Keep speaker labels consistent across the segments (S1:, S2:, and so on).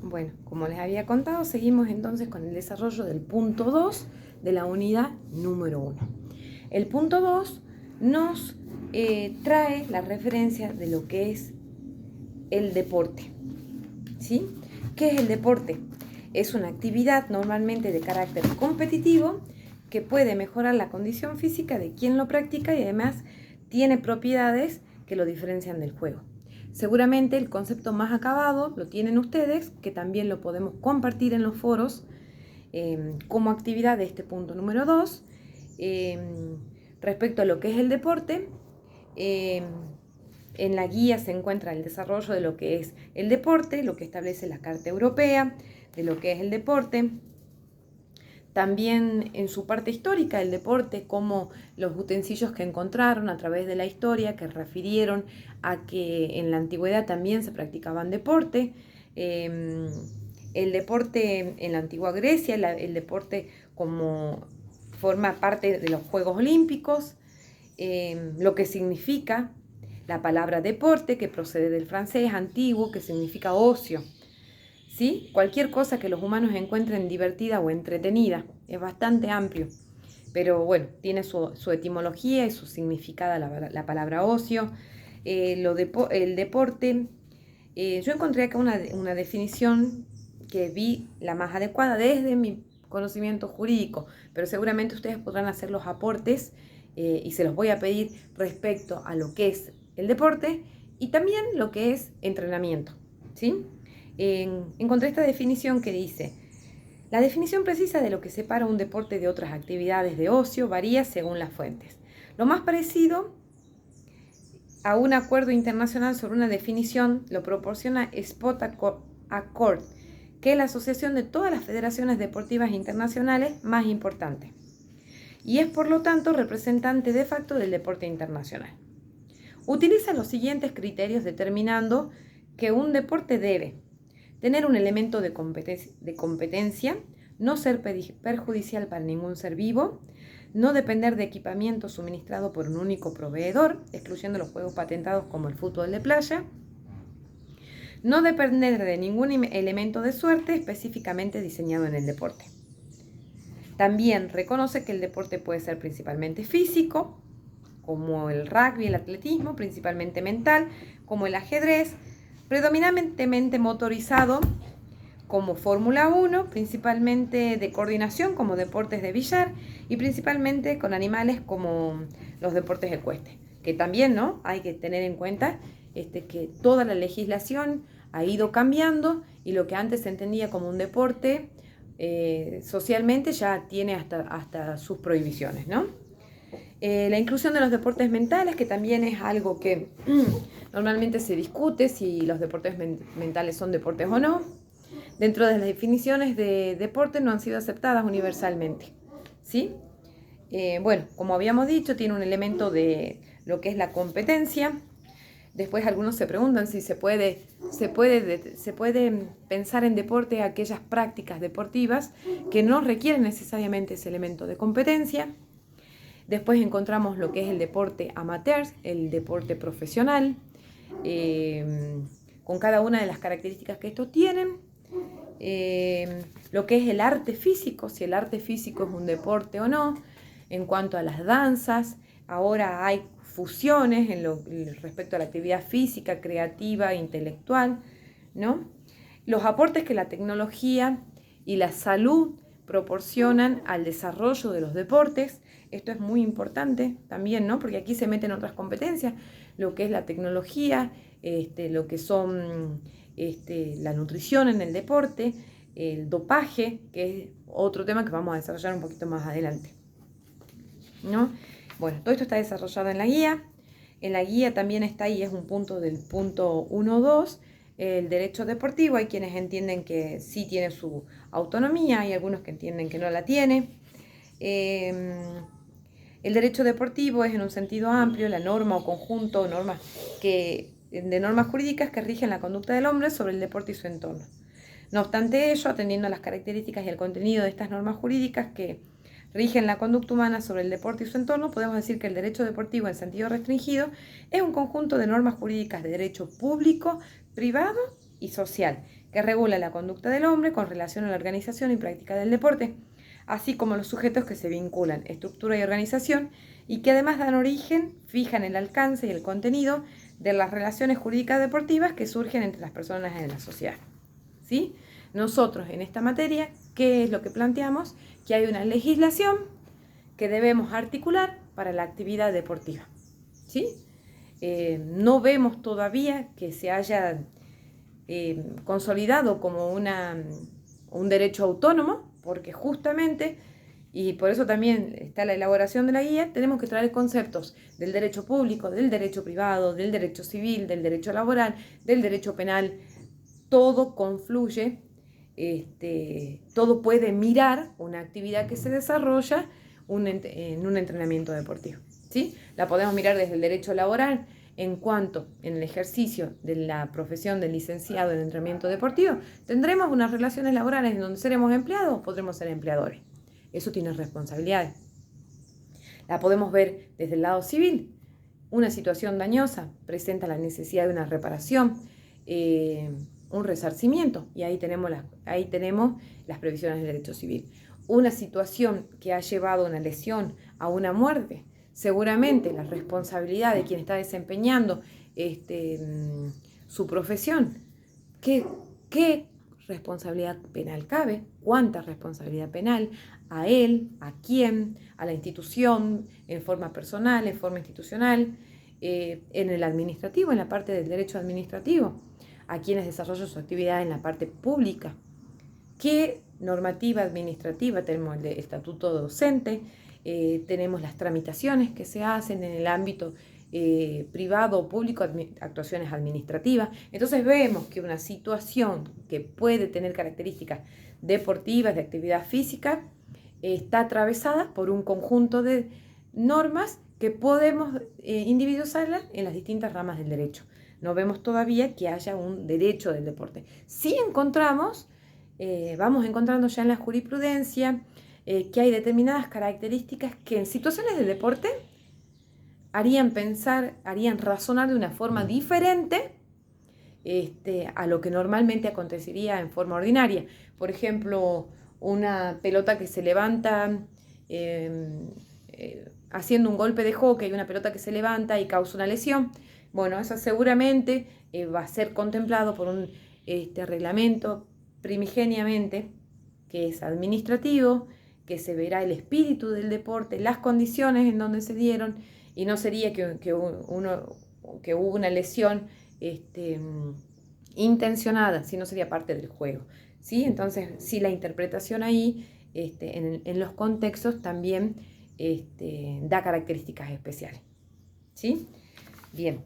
S1: Bueno, como les había contado, seguimos entonces con el desarrollo del punto 2 de la unidad número 1. El punto 2 nos trae la referencia de lo que es el deporte. ¿Sí? ¿Qué es el deporte? Es una actividad normalmente de carácter competitivo que puede mejorar la condición física de quien lo practica y además tiene propiedades que lo diferencian del juego. Seguramente el concepto más acabado lo tienen ustedes, que también lo podemos compartir en los foros como actividad de este punto número 2. Respecto a lo que es el deporte, en la guía se encuentra el desarrollo de lo que es el deporte, lo que establece la Carta Europea de lo que es el deporte. También en su parte histórica el deporte, como los utensilios que encontraron a través de la historia, que refirieron a que en la antigüedad también se practicaban deporte. El deporte en la antigua Grecia, el deporte como forma parte de los Juegos Olímpicos, lo que significa la palabra deporte, que procede del francés antiguo, que significa ocio. ¿Sí? Cualquier cosa que los humanos encuentren divertida o entretenida. Es bastante amplio. Pero bueno, tiene su etimología y su significado la palabra ocio. El deporte. Yo encontré acá una definición que vi la más adecuada desde mi conocimiento jurídico, pero seguramente ustedes podrán hacer los aportes y se los voy a pedir respecto a lo que es el deporte y también lo que es entrenamiento. ¿Sí? Encontré esta definición que dice: la definición precisa de lo que separa un deporte de otras actividades de ocio varía según las fuentes. Lo más parecido a un acuerdo internacional sobre una definición lo proporciona Sport Accord, que es la asociación de todas las federaciones deportivas internacionales más importantes y es por lo tanto representante de facto del deporte internacional. Utiliza los siguientes criterios determinando que un deporte debe tener un elemento de competencia, no ser perjudicial para ningún ser vivo, no depender de equipamiento suministrado por un único proveedor, excluyendo los juegos patentados como el fútbol de playa, no depender de ningún elemento de suerte específicamente diseñado en el deporte. También reconoce que el deporte puede ser principalmente físico, como el rugby y el atletismo, principalmente mental, como el ajedrez, predominantemente motorizado, como Fórmula 1, principalmente de coordinación, como deportes de billar, y principalmente con animales como los deportes ecuestres, que también, ¿no?, hay que tener en cuenta que toda la legislación ha ido cambiando y lo que antes se entendía como un deporte socialmente ya tiene hasta sus prohibiciones, ¿no? La inclusión de los deportes mentales, que también es algo que normalmente se discute si los deportes mentales son deportes o no. Dentro de las definiciones de deporte no han sido aceptadas universalmente. ¿Sí? Bueno, como habíamos dicho, tiene un elemento de lo que es la competencia. Después algunos se preguntan si se puede pensar en deporte aquellas prácticas deportivas que no requieren necesariamente ese elemento de competencia. Después encontramos lo que es el deporte amateur, el deporte profesional, con cada una de las características que estos tienen. Lo que es el arte físico, si el arte físico es un deporte o no. En cuanto a las danzas, ahora hay fusiones respecto a la actividad física, creativa, intelectual, ¿no? Los aportes que la tecnología y la salud proporcionan al desarrollo de los deportes. Esto es muy importante también, ¿no? Porque aquí se meten otras competencias, lo que es la tecnología, lo que son la nutrición en el deporte, el dopaje, que es otro tema que vamos a desarrollar un poquito más adelante, ¿no? Bueno, todo esto está desarrollado en la guía. En la guía también está ahí, es un punto del punto 1.2, el derecho deportivo. Hay quienes entienden que sí tiene su autonomía, hay algunos que entienden que no la tiene. El derecho deportivo es en un sentido amplio la norma o conjunto de normas jurídicas que rigen la conducta del hombre sobre el deporte y su entorno. No obstante ello, atendiendo a las características y el contenido de estas normas jurídicas que rigen la conducta humana sobre el deporte y su entorno, podemos decir que el derecho deportivo en sentido restringido es un conjunto de normas jurídicas de derecho público, privado y social, que regula la conducta del hombre con relación a la organización y práctica del deporte, así como los sujetos que se vinculan, estructura y organización, y que además dan origen, fijan el alcance y el contenido de las relaciones jurídicas deportivas que surgen entre las personas en la sociedad. ¿Sí? Nosotros en esta materia, ¿qué es lo que planteamos? Que hay una legislación que debemos articular para la actividad deportiva. ¿Sí? No vemos todavía que se haya consolidado como un derecho autónomo, porque justamente, y por eso también está la elaboración de la guía, tenemos que traer conceptos del derecho público, del derecho privado, del derecho civil, del derecho laboral, del derecho penal. Todo confluye, todo puede mirar una actividad que se desarrolla en un entrenamiento deportivo. ¿Sí? La podemos mirar desde el derecho laboral, en cuanto en el ejercicio de la profesión del licenciado en entrenamiento deportivo, tendremos unas relaciones laborales en donde seremos empleados o podremos ser empleadores. Eso tiene responsabilidades. La podemos ver desde el lado civil. Una situación dañosa presenta la necesidad de una reparación, un resarcimiento, y ahí tenemos las previsiones del derecho civil. Una situación que ha llevado a una lesión, a una muerte, seguramente la responsabilidad de quien está desempeñando su profesión. ¿Qué responsabilidad penal cabe? ¿Cuánta responsabilidad penal? ¿A él? ¿A quién? ¿A la institución? ¿En forma personal? ¿En forma institucional? En el administrativo, en la parte del derecho administrativo. ¿A quienes desarrollan su actividad en la parte pública? ¿Qué normativa administrativa? Tenemos el estatuto docente, tenemos las tramitaciones que se hacen en el ámbito privado o público, actuaciones administrativas. Entonces vemos que una situación que puede tener características deportivas, de actividad física, está atravesada por un conjunto de normas que podemos individualizarlas en las distintas ramas del derecho. No vemos todavía que haya un derecho del deporte. Sí encontramos, vamos encontrando ya en la jurisprudencia, que hay determinadas características que en situaciones de deporte harían razonar de una forma diferente a lo que normalmente acontecería en forma ordinaria. Por ejemplo, una pelota que se levanta haciendo un golpe de hockey, una pelota que se levanta y causa una lesión. Bueno, eso seguramente va a ser contemplado por un reglamento primigeniamente que es administrativo, que se verá el espíritu del deporte, las condiciones en donde se dieron, y no sería que hubo una lesión intencionada, sino sería parte del juego. ¿Sí? Entonces, sí, la interpretación ahí en los contextos también da características especiales. ¿Sí? Bien,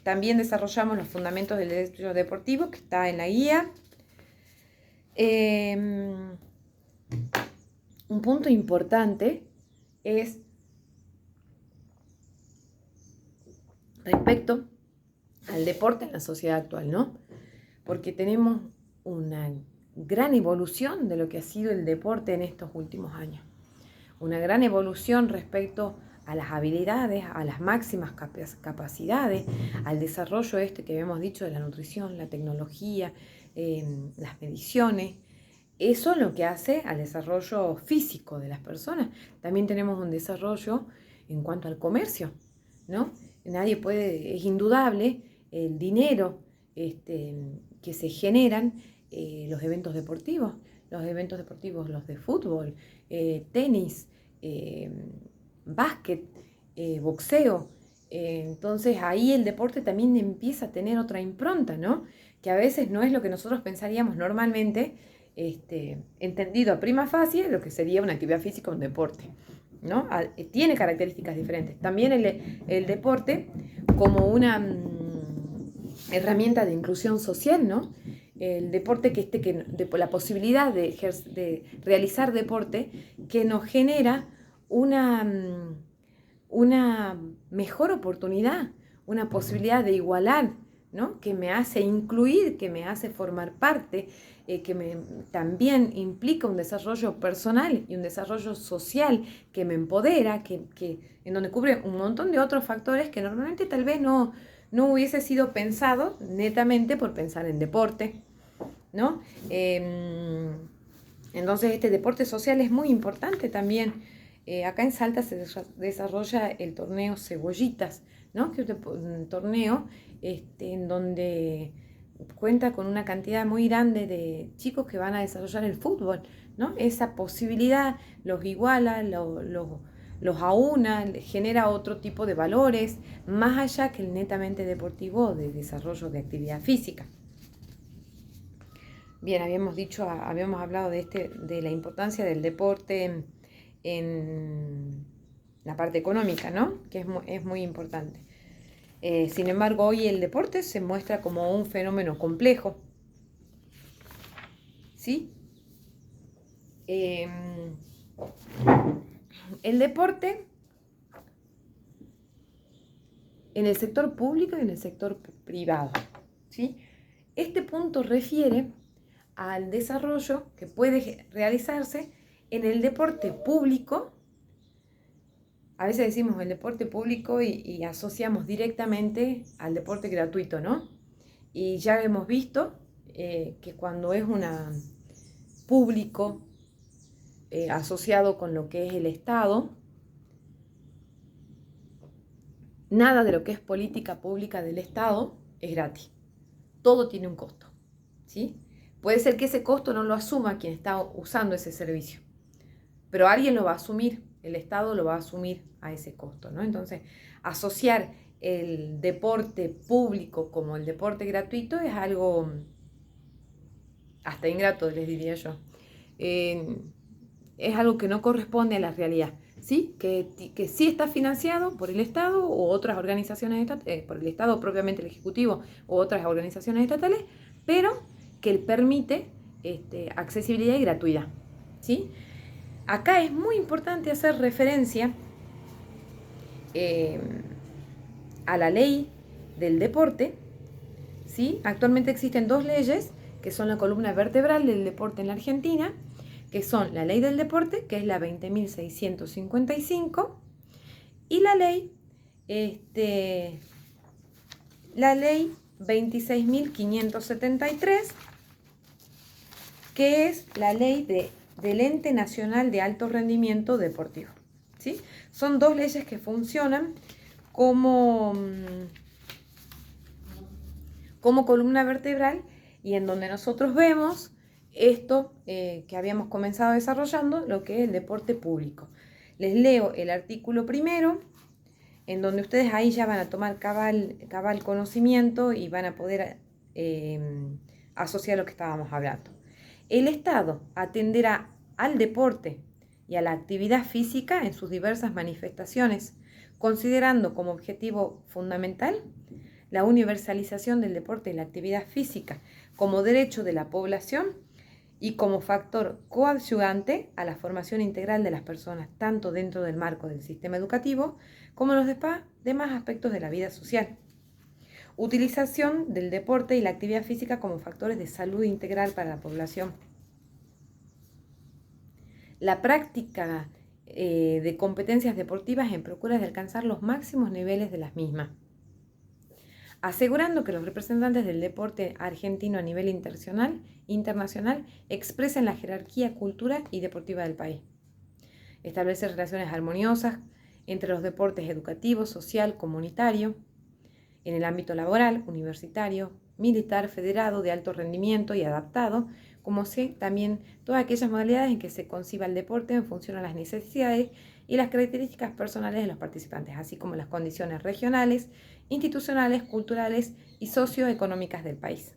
S1: también desarrollamos los fundamentos del derecho deportivo, que está en la guía. Un punto importante es respecto al deporte en la sociedad actual, ¿no? Porque tenemos una gran evolución de lo que ha sido el deporte en estos últimos años. Una gran evolución respecto a las habilidades, a las máximas capacidades, al desarrollo que habíamos dicho de la nutrición, la tecnología, las mediciones. Eso es lo que hace al desarrollo físico de las personas. También tenemos un desarrollo en cuanto al comercio, ¿no? Es indudable el dinero que se generan los eventos deportivos, los de fútbol, tenis, básquet, boxeo. Entonces ahí el deporte también empieza a tener otra impronta, ¿no? Que a veces no es lo que nosotros pensaríamos normalmente, entendido a prima facie lo que sería una actividad física o un deporte, ¿no? Tiene características diferentes. También el deporte como una herramienta de inclusión social, ¿no? El deporte la posibilidad de realizar deporte que nos genera una mejor oportunidad, una posibilidad de igualar, ¿no? Que me hace incluir, que me hace formar parte, también implica un desarrollo personal y un desarrollo social que me empodera, en donde cubre un montón de otros factores que normalmente tal vez no no hubiese sido pensado netamente por pensar en deporte, ¿no? Entonces este deporte social es muy importante también. Acá en Salta se desarrolla el torneo Cebollitas, ¿no? Que es un torneo en donde cuenta con una cantidad muy grande de chicos que van a desarrollar el fútbol, ¿no? Esa posibilidad los iguala, los aúna, genera otro tipo de valores, más allá que el netamente deportivo de desarrollo de actividad física. Bien, habíamos hablado de la importancia del deporte en la parte económica, ¿no? Que es muy importante. Sin embargo, hoy el deporte se muestra como un fenómeno complejo, ¿sí? El deporte en el sector público y en el sector privado, ¿sí? Este punto refiere al desarrollo que puede realizarse en el deporte público. A veces decimos el deporte público y asociamos directamente al deporte gratuito, ¿no? Y ya hemos visto que cuando es un público asociado con lo que es el Estado, nada de lo que es política pública del Estado es gratis. Todo tiene un costo, ¿sí? Puede ser que ese costo no lo asuma quien está usando ese servicio, pero alguien lo va a asumir, el Estado lo va a asumir a ese costo, ¿no? Entonces, asociar el deporte público como el deporte gratuito es algo hasta ingrato, les diría yo. Es algo que no corresponde a la realidad, ¿sí? Que sí está financiado por el Estado o otras organizaciones estatales, por el Estado propiamente el Ejecutivo o otras organizaciones estatales, pero que permite accesibilidad y gratuidad, ¿sí? Acá es muy importante hacer referencia a la ley del deporte, ¿sí? Actualmente existen dos leyes que son la columna vertebral del deporte en la Argentina, que son la ley del deporte, que es la 20.655, y la ley 26.573, que es la ley del Ente Nacional de Alto Rendimiento Deportivo, ¿sí? Son dos leyes que funcionan como columna vertebral y en donde nosotros vemos esto que habíamos comenzado desarrollando, lo que es el deporte público. Les leo el artículo primero, en donde ustedes ahí ya van a tomar cabal conocimiento y van a poder asociar lo que estábamos hablando. El Estado atenderá al deporte y a la actividad física en sus diversas manifestaciones, considerando como objetivo fundamental la universalización del deporte y la actividad física como derecho de la población y como factor coadyuvante a la formación integral de las personas, tanto dentro del marco del sistema educativo como en los demás aspectos de la vida social. Utilización del deporte y la actividad física como factores de salud integral para la población. La práctica de competencias deportivas en procura de alcanzar los máximos niveles de las mismas, asegurando que los representantes del deporte argentino a nivel internacional expresen la jerarquía cultural y deportiva del país. Establece relaciones armoniosas entre los deportes educativo, social, comunitario, en el ámbito laboral, universitario, militar, federado, de alto rendimiento y adaptado, como también todas aquellas modalidades en que se conciba el deporte en función a las necesidades y las características personales de los participantes, así como las condiciones regionales, institucionales, culturales y socioeconómicas del país.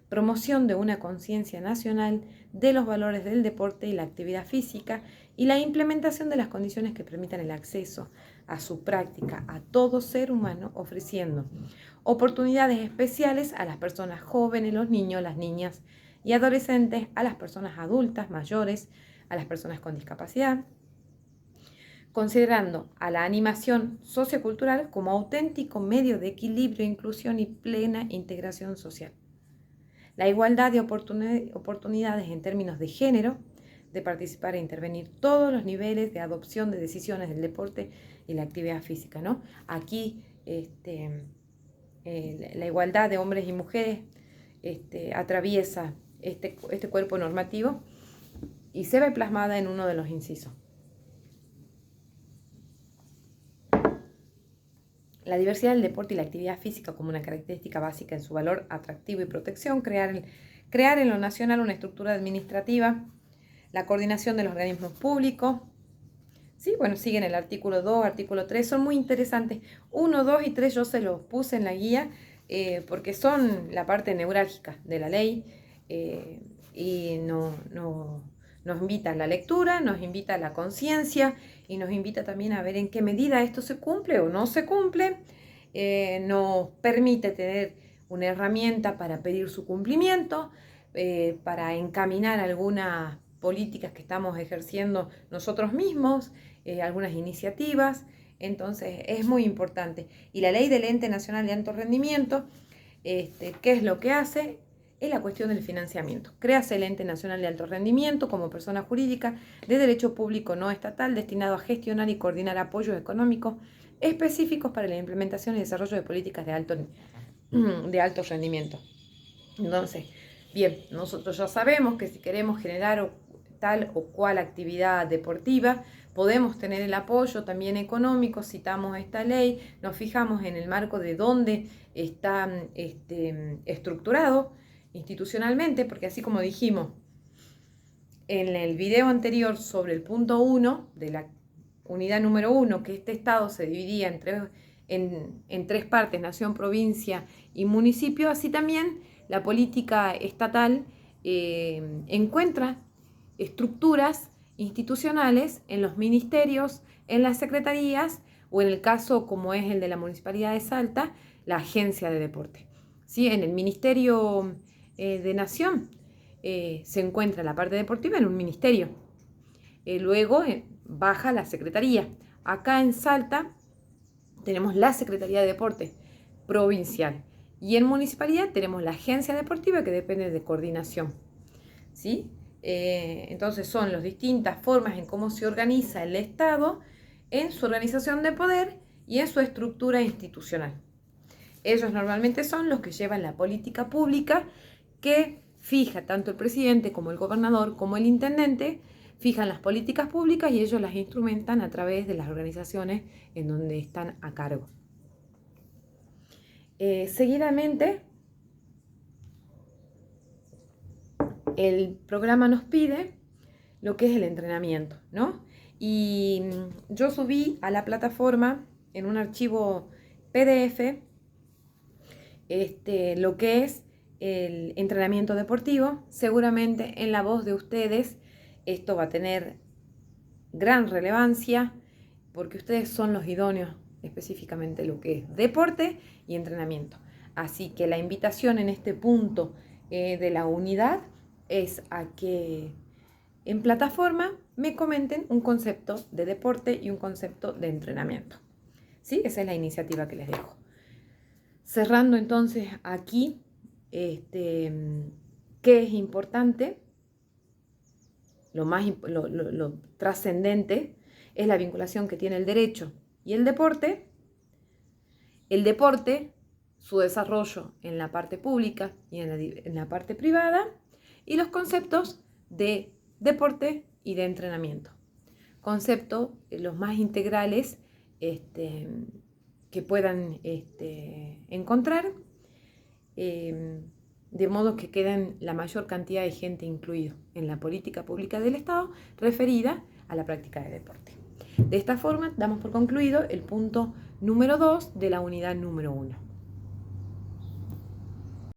S1: Promoción de una conciencia nacional de los valores del deporte y la actividad física y la implementación de las condiciones que permitan el acceso a su práctica a todo ser humano, ofreciendo oportunidades especiales a las personas jóvenes, los niños, las niñas y adolescentes, a las personas adultas, mayores, a las personas con discapacidad, considerando a la animación sociocultural como auténtico medio de equilibrio, inclusión y plena integración social. La igualdad de oportunidades en términos de género, de participar e intervenir todos los niveles de adopción de decisiones del deporte y la actividad física, ¿no? Aquí la igualdad de hombres y mujeres atraviesa este cuerpo normativo y se ve plasmada en uno de los incisos. La diversidad del deporte y la actividad física como una característica básica en su valor atractivo y protección, crear en lo nacional una estructura administrativa, la coordinación de los organismos públicos. Sí, bueno, siguen el artículo 2, artículo 3, son muy interesantes. 1, 2 y 3 yo se los puse en la guía porque son la parte neurálgica de la ley y nos invita a la lectura, nos invita a la conciencia y nos invita también a ver en qué medida esto se cumple o no se cumple. Nos permite tener una herramienta para pedir su cumplimiento, para encaminar algunas políticas que estamos ejerciendo nosotros mismos, algunas iniciativas. Entonces es muy importante. Y la ley del Ente Nacional de Alto Rendimiento, ¿qué es lo que hace? Es la cuestión del financiamiento. Créase el Ente Nacional de Alto Rendimiento como persona jurídica de derecho público no estatal destinado a gestionar y coordinar apoyos económicos específicos para la implementación y desarrollo de políticas de alto rendimiento. Entonces, bien, nosotros ya sabemos que si queremos generar tal o cual actividad deportiva, podemos tener el apoyo también económico, citamos esta ley, nos fijamos en el marco de dónde está estructurado institucionalmente, porque así como dijimos en el video anterior sobre el punto 1 de la unidad número 1, que este estado se dividía en tres partes, nación, provincia y municipio, así también la política estatal encuentra estructuras institucionales en los ministerios, en las secretarías o en el caso como es el de la Municipalidad de Salta, la agencia de deporte. ¿Sí? En el Ministerio de Nación se encuentra la parte deportiva en un ministerio. Luego baja la secretaría. Acá en Salta tenemos la Secretaría de Deporte provincial y en municipalidad tenemos la agencia deportiva que depende de coordinación. ¿Sí? Entonces son las distintas formas en cómo se organiza el Estado en su organización de poder y en su estructura institucional. Ellos normalmente son los que llevan la política pública que fija tanto el presidente como el gobernador como el intendente, fijan las políticas públicas y ellos las instrumentan a través de las organizaciones en donde están a cargo. Seguidamente, el programa nos pide lo que es el entrenamiento, ¿no? Y yo subí a la plataforma en un archivo PDF lo que es el entrenamiento deportivo. Seguramente en la voz de ustedes esto va a tener gran relevancia porque ustedes son los idóneos específicamente lo que es deporte y entrenamiento. Así que la invitación en este punto de la unidad es a que en plataforma me comenten un concepto de deporte y un concepto de entrenamiento. ¿Sí? Esa es la iniciativa que les dejo. Cerrando entonces aquí, ¿qué es importante? Lo trascendente es la vinculación que tiene el derecho y el deporte. El deporte, su desarrollo en la parte pública y en la parte privada, y los conceptos de deporte y de entrenamiento. Conceptos los más integrales que puedan encontrar, de modo que queden la mayor cantidad de gente incluido en la política pública del Estado referida a la práctica de deporte. De esta forma, damos por concluido el punto número 2 de la unidad número 1.